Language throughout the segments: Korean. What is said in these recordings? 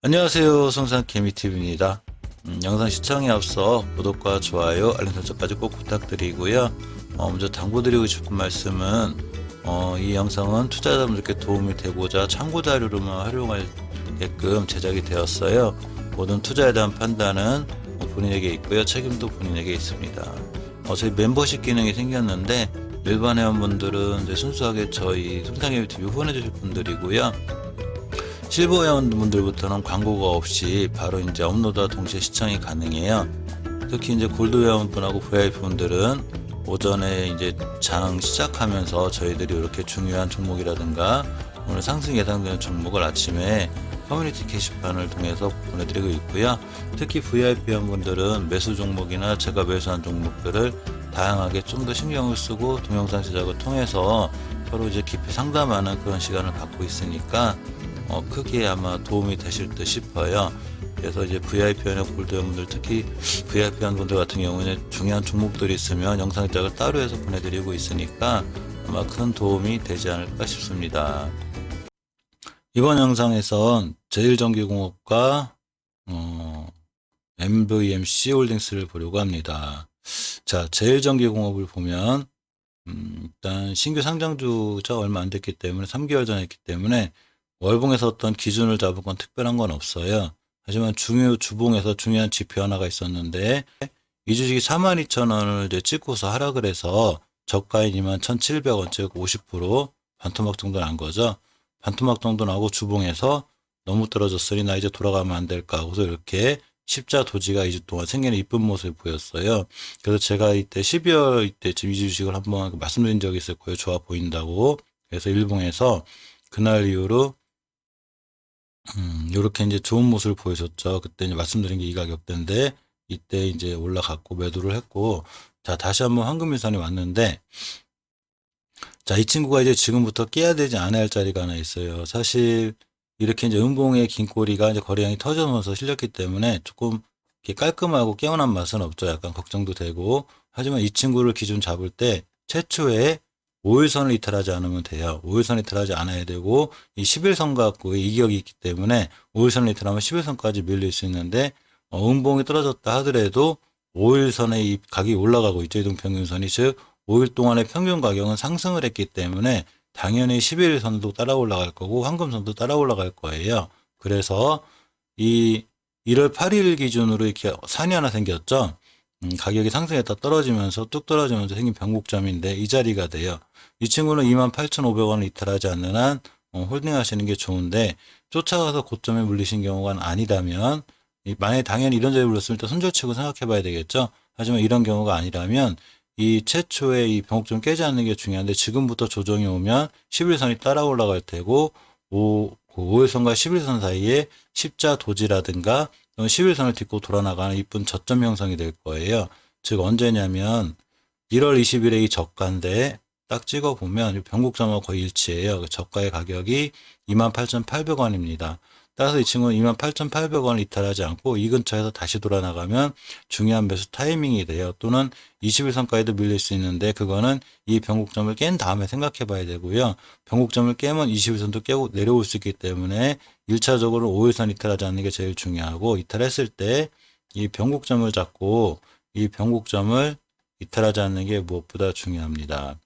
안녕하세요. 성산개미TV입니다. 영상 시청에 앞서 구독과 좋아요, 알림 설정까지 꼭 부탁드리고요. 먼저 당부드리고 싶은 말씀은 이 영상은 투자자분들께 도움이 되고자 참고 자료로만 활용하게끔 제작이 되었어요. 모든 투자에 대한 판단은 본인에게 있고요. 책임도 본인에게 있습니다. 저희 멤버십 기능이 생겼는데 일반 회원분들은 이제 순수하게 저희 성산개미TV 후원해 주실 분들이고요. 실버 회원분들부터는 광고가 없이 바로 이제 업로드와 동시에 시청이 가능해요. 특히 이제 골드 회원분하고 VIP 분들은 오전에 이제 장 시작하면서 저희들이 이렇게 중요한 종목이라든가 오늘 상승 예상되는 종목을 아침에 커뮤니티 게시판을 통해서 보내드리고 있고요. 특히 VIP 회원분들은 매수 종목이나 제가 매수한 종목들을 다양하게 좀 더 신경을 쓰고 동영상 제작을 통해서 서로 이제 깊이 상담하는 그런 시간을 갖고 있으니까 크게 아마 도움이 되실 듯 싶어요. 그래서 이제 VIP나 골드분들, 특히 VIP 분들 같은 경우는 중요한 종목들이 있으면 영상 제작을 따로 해서 보내드리고 있으니까 아마 큰 도움이 되지 않을까 싶습니다. 이번 영상에선 제일전기공업과 MVMC 홀딩스를 보려고 합니다. 자, 제일전기공업을 보면 일단 신규 상장주자 얼마 안 됐기 때문에 3개월 전에 했기 때문에 월봉에서 어떤 기준을 잡은 건 특별한 건 없어요. 하지만 주봉에서 중요한 지표 하나가 있었는데 이 주식이 42,000원을 이제 찍고서 하락을 해서 저가인 21,700원, 즉 50% 반토막 정도 난 거죠. 반토막 정도 나고 주봉에서 너무 떨어졌으니 나 이제 돌아가면 안 될까 하고서 이렇게 십자 도지가 2주 동안 생기는 이쁜 모습을 보였어요. 그래서 제가 이때 12월 이때쯤 이 주식을 한번 말씀드린 적이 있을 거예요. 좋아 보인다고. 그래서 일봉에서 그날 이후로 요렇게 이제 좋은 모습을 보여줬죠. 그때 이제 말씀드린 게 이 가격대인데 이때 이제 올라갔고 매도를 했고, 자, 다시 한번 황금일선이 왔는데, 자, 이 친구가 이제 지금부터 깨야 되지 않아야 할 자리가 하나 있어요. 사실 이렇게 이제 음봉의 긴 꼬리가 이제 거래량이 터져면서 실렸기 때문에 조금 이렇게 깔끔하고 개운한 맛은 없죠. 약간 걱정도 되고. 하지만 이 친구를 기준 잡을 때 최초에 5일선을 이탈하지 않으면 돼요. 5일선 이탈하지 않아야 되고 이 11선 갖고 이격이 있기 때문에 5일선을 이탈하면 11선까지 밀릴 수 있는데 음봉이 떨어졌다 하더라도 5일선의 이 가격이 올라가고 있죠. 이동평균선이, 즉 5일 동안의 평균 가격은 상승을 했기 때문에 당연히 11일선도 따라 올라갈 거고 황금선도 따라 올라갈 거예요. 그래서 이 1월 8일 기준으로 이렇게 산이 하나 생겼죠. 가격이 상승했다 떨어지면서 뚝 떨어지면서 생긴 변곡점인데 이 자리가 돼요. 이 친구는 28,500원을 이탈하지 않는 한 홀딩 하시는 게 좋은데, 쫓아가서 고점에 물리신 경우가 아니라면, 만약에 당연히 이런 자리에 물렸으면 일단 손절치고 생각해 봐야 되겠죠. 하지만 이런 경우가 아니라면 이 최초의 이 변곡점 깨지 않는 게 중요한데, 지금부터 조정이 오면 11선이 따라 올라갈 테고 5일선과 11선 사이에 십자 도지라든가 11선을 딛고 돌아나가는 이쁜 저점 형성이 될 거예요. 즉 언제냐면 1월 20일에 이 저가인데 딱 찍어보면 변곡점하고 거의 일치해요. 저가의 가격이 28,800원입니다. 따라서 이 친구는 28,800원을 이탈하지 않고 이 근처에서 다시 돌아나가면 중요한 매수 타이밍이 돼요. 또는 21선까지도 밀릴 수 있는데 그거는 이 변곡점을 깬 다음에 생각해 봐야 되고요. 변곡점을 깨면 21선도 깨고 내려올 수 있기 때문에 1차적으로 5일선 이탈하지 않는 게 제일 중요하고, 이탈했을 때 이 변곡점을 잡고 이 변곡점을 이탈하지 않는 게 무엇보다 중요합니다.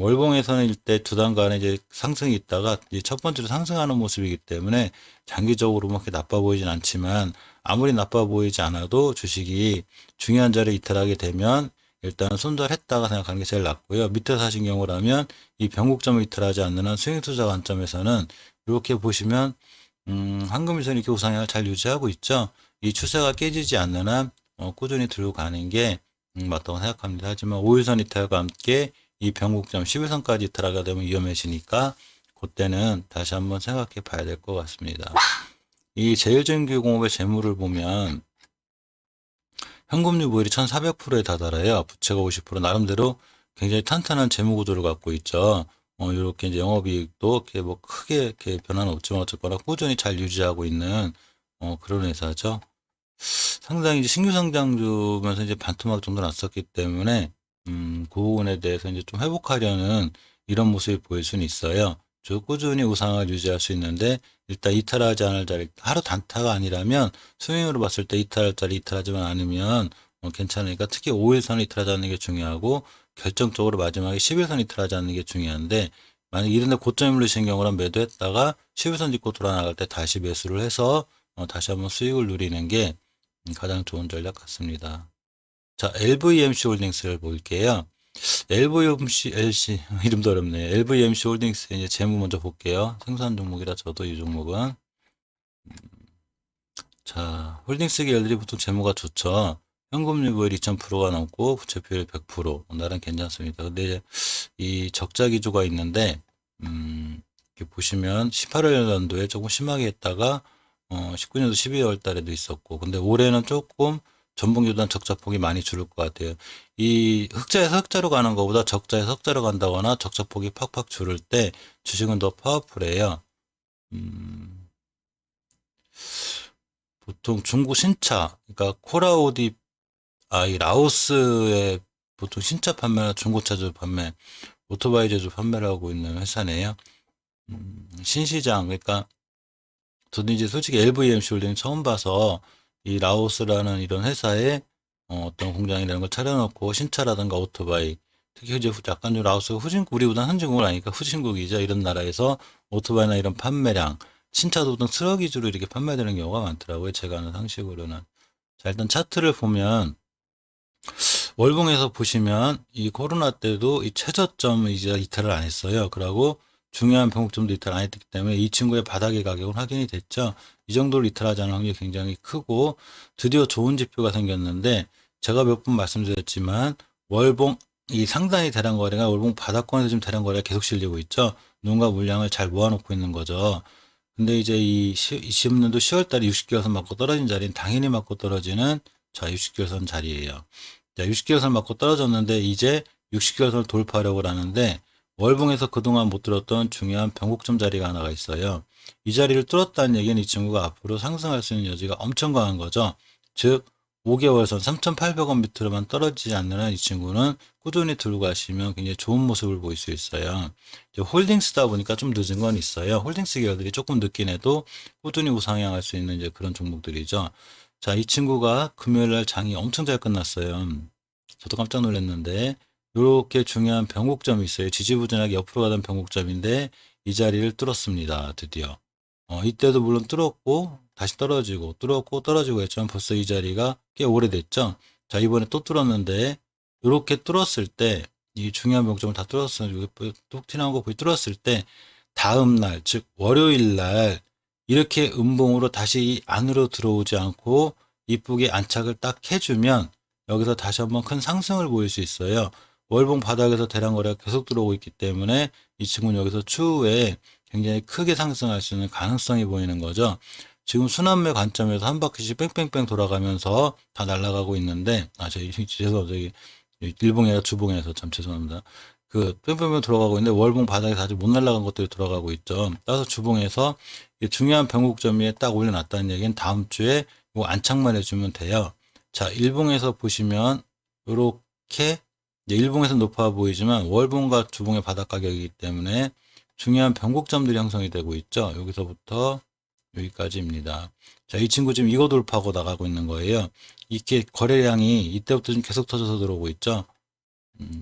월봉에서는 일대 두 단간에 이제 상승이 있다가 이제 첫 번째로 상승하는 모습이기 때문에 장기적으로 그렇게 나빠 보이진 않지만, 아무리 나빠 보이지 않아도 주식이 중요한 자리에 이탈하게 되면 일단 손절했다가 생각하는 게 제일 낫고요. 밑에 사신 경우라면 이 변곡점을 이탈하지 않는 한 스윙 투자 관점에서는 이렇게 보시면 황금일선이 이렇게 우상향을 잘 유지하고 있죠. 이 추세가 깨지지 않는 한 꾸준히 들고 가는 게 맞다고 생각합니다. 하지만 5일선 이탈과 함께 이 변곡점 11선까지 들어가게 되면 위험해지니까 그때는 다시 한번 생각해 봐야 될 것 같습니다. 이 제일전기공업의 재물을 보면 현금유보율이 1400%에 다다라요. 부채가 50%, 나름대로 굉장히 탄탄한 재무 구조를 갖고 있죠. 이렇게 이제 영업이익도 이렇게 뭐 크게 이렇게 변화는 없지만 어쨌거나 꾸준히 잘 유지하고 있는 그런 회사죠. 상당히 이제 신규 상장주면서 이제 반토막 정도 났었기 때문에 그 부분에 대해서 이제 좀 회복하려는 이런 모습이 보일 수는 있어요. 쭉 꾸준히 우상을 유지할 수 있는데 일단 이탈하지 않을 자리 하루 단타가 아니라면 스윙으로 봤을 때 이탈할 자리 이탈하지만 않으면 괜찮으니까 특히 5일선을 이탈하지 않는 게 중요하고 결정적으로 마지막에 10일선 이탈하지 않는 게 중요한데 만약 이런데 고점이 물리신 경우는 매도했다가 10일선 짚고 돌아 나갈 때 다시 매수를 해서 다시 한번 수익을 누리는 게 가장 좋은 전략 같습니다. 자, LVMC 홀딩스를 볼게요. LVMC 이름도 어렵네. LVMC 홀딩스 이제 재무 먼저 볼게요. 생산 종목이라 저도 이 종목은 자, 홀딩스 계열들이 보통 재무가 좋죠. 현금유보율 2000%가 넘고 부채비율 100%. 나름 괜찮습니다. 근데 이제 이 적자 기조가 있는데 이렇게 보시면 18월 연도에 조금 심하게 했다가 19년도 12월 달에도 있었고 근데 올해는 조금 전분기보다는 적자폭이 많이 줄을 것 같아요. 이 흑자에서 흑자로 가는 것보다 적자에서 흑자로 간다거나 적자폭이 팍팍 줄을 때 주식은 더 파워풀해요. 보통 중고 신차, 그러니까 코라오디, 이 라오스의 보통 신차 판매나 중고차 제조 판매, 오토바이 제조 판매를 하고 있는 회사네요. 신시장, 그러니까 저도 이제 솔직히 LVMC 홀딩 처음 봐서 이 라오스라는 이런 회사에 어떤 공장이라는 걸 차려놓고 신차라든가 오토바이 특히 이제 약간 좀 라오스가 후진국 우리보다 선진국은 아니니까 후진국이죠. 이런 나라에서 오토바이나 이런 판매량 신차도 보통 트럭 위주로 이렇게 판매되는 경우가 많더라고요. 제가 아는 상식으로는. 자, 일단 차트를 보면 월봉에서 보시면 이 코로나 때도 이 최저점 이제 이탈을 안 했어요. 그러고 중요한 변곡점도 이탈 안 했기 때문에 이 친구의 바닥의 가격은 확인이 됐죠. 이 정도로 이탈하지 않은 확률이 굉장히 크고 드디어 좋은 지표가 생겼는데 제가 몇 번 말씀드렸지만 월봉 이 상단이 대량 거래가 월봉 바닥권에서 지금 대량 거래가 계속 실리고 있죠. 누군가 물량을 잘 모아놓고 있는 거죠. 근데 이제 이 20년도 10월 달에 60개월선 맞고 떨어진 자리는 당연히 맞고 떨어지는 자 60개월선 자리예요. 자 60개월선 맞고 떨어졌는데 이제 60개월선을 돌파하려고 하는데 월봉에서 그동안 못 들었던 중요한 변곡점 자리가 하나가 있어요. 이 자리를 뚫었다는 얘기는 이 친구가 앞으로 상승할 수 있는 여지가 엄청 강한 거죠. 즉 5개월선 3,800원 밑으로만 떨어지지 않는 한 이 친구는 꾸준히 들고 가시면 굉장히 좋은 모습을 보일 수 있어요. 홀딩스다 보니까 좀 늦은 건 있어요. 홀딩스 계열들이 조금 늦긴 해도 꾸준히 우상향할 수 있는 이제 그런 종목들이죠. 자, 이 친구가 금요일 날 장이 엄청 잘 끝났어요. 저도 깜짝 놀랐는데 이렇게 중요한 변곡점이 있어요. 지지부진하게 옆으로 가던 변곡점인데 이 자리를 뚫었습니다. 드디어. 이때도 물론 뚫었고 다시 떨어지고 뚫었고 떨어지고 했지만 벌써 이 자리가 꽤 오래됐죠. 자, 이번에 또 뚫었는데 이렇게 뚫었을 때 이 중요한 변곡점을 다 뚫었어요. 뚝 튀어나온 거 거의 뚫었을 때 다음 날, 즉 월요일 날 이렇게 음봉으로 다시 안으로 들어오지 않고 이쁘게 안착을 딱 해주면 여기서 다시 한번 큰 상승을 보일 수 있어요. 월봉 바닥에서 대량 거래가 계속 들어오고 있기 때문에 이 친구는 여기서 추후에 굉장히 크게 상승할 수 있는 가능성이 보이는 거죠. 지금 순환매 관점에서 한 바퀴씩 뺑뺑뺑 돌아가면서 다 날아가고 있는데, 죄송합니다. 일봉이라 주봉에서 참 죄송합니다. 그 뺑뺑뺑 돌아가고 있는데 월봉 바닥에서 아직 못 날아간 것들이 돌아가고 있죠. 따라서 주봉에서 중요한 변곡점 위에 딱 올려놨다는 얘기는 다음 주에 뭐 안착만 해주면 돼요. 자, 일봉에서 보시면 이렇게 일봉에서 높아 보이지만 월봉과 주봉의 바닥 가격이기 때문에 중요한 변곡점들이 형성이 되고 있죠. 여기서부터 여기까지입니다. 자, 이 친구 지금 이거 돌파하고 나가고 있는 거예요. 이렇게 거래량이 이때부터 좀 계속 터져서 들어오고 있죠.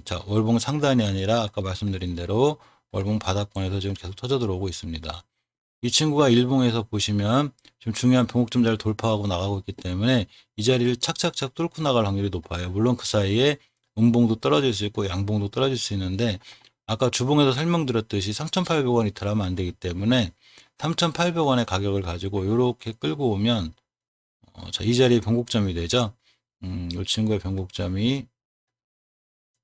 자, 월봉 상단이 아니라 아까 말씀드린 대로 월봉 바닥권에서 지금 계속 터져 들어오고 있습니다. 이 친구가 일봉에서 보시면 지금 중요한 변곡점 자리를 돌파하고 나가고 있기 때문에 이 자리를 착착착 뚫고 나갈 확률이 높아요. 물론 그 사이에 음봉도 떨어질 수 있고 양봉도 떨어질 수 있는데 아까 주봉에서 설명드렸듯이 3,800원 이탈하면 안 되기 때문에 3,800원의 가격을 가지고 이렇게 끌고 오면 자, 이 자리에 변곡점이 되죠. 이 친구의 변곡점이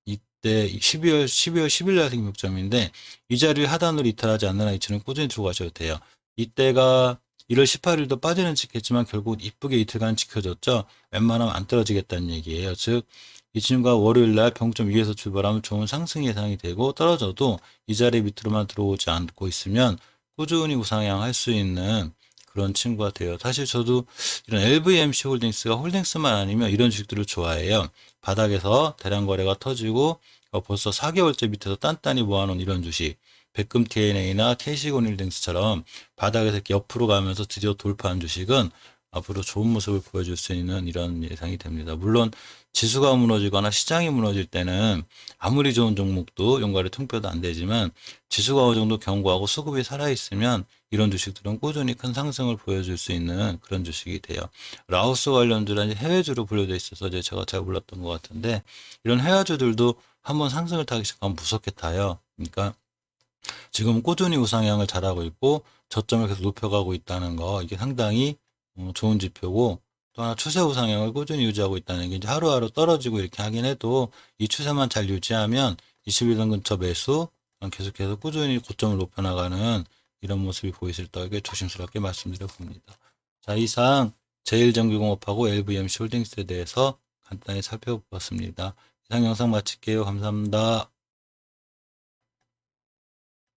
이때 12월 10일 날 생긴 변곡점인데 이 자리를 하단으로 이탈하지 않는 한 이 친구는 꾸준히 두고 가셔도 돼요. 이때가 1월 18일도 빠지는 찍혔지만 결국 이쁘게 이틀간 지켜졌죠. 웬만하면 안 떨어지겠다는 얘기예요. 즉 이 친구가 월요일날 변곡점 위에서 출발하면 좋은 상승 예상이 되고 떨어져도 이 자리 밑으로만 들어오지 않고 있으면 꾸준히 우상향할 수 있는 그런 친구가 돼요. 사실 저도 이런 LVMC 홀딩스가 홀딩스만 아니면 이런 주식들을 좋아해요. 바닥에서 대량 거래가 터지고 벌써 4개월째 밑에서 단단히 모아놓은 이런 주식. 백금 TNA나 KC곤힐딩스처럼 바닥에서 이렇게 옆으로 가면서 드디어 돌파한 주식은 앞으로 좋은 모습을 보여줄 수 있는 이런 예상이 됩니다. 물론 지수가 무너지거나 시장이 무너질 때는 아무리 좋은 종목도 연말에 통뼈도 안 되지만 지수가 어느 정도 견고하고 수급이 살아있으면 이런 주식들은 꾸준히 큰 상승을 보여줄 수 있는 그런 주식이 돼요. 라오스 관련주는 이제 해외주로 분류되어 있어서 제가 잘 몰랐던 것 같은데 이런 해외주들도 한번 상승을 타기 시작하면 무섭게 타요. 그러니까 지금 꾸준히 우상향을 잘하고 있고 저점을 계속 높여가고 있다는 거 이게 상당히 좋은 지표고 또 하나 추세 우상향을 꾸준히 유지하고 있다는 게 이제 하루하루 떨어지고 이렇게 하긴 해도 이 추세만 잘 유지하면 21선 근처 매수 계속해서 꾸준히 고점을 높여나가는 이런 모습이 보이실 때에 조심스럽게 말씀드려 봅니다. 자, 이상 제일전기공업하고 LVMC 홀딩스에 대해서 간단히 살펴보았습니다. 이상 영상 마칠게요. 감사합니다.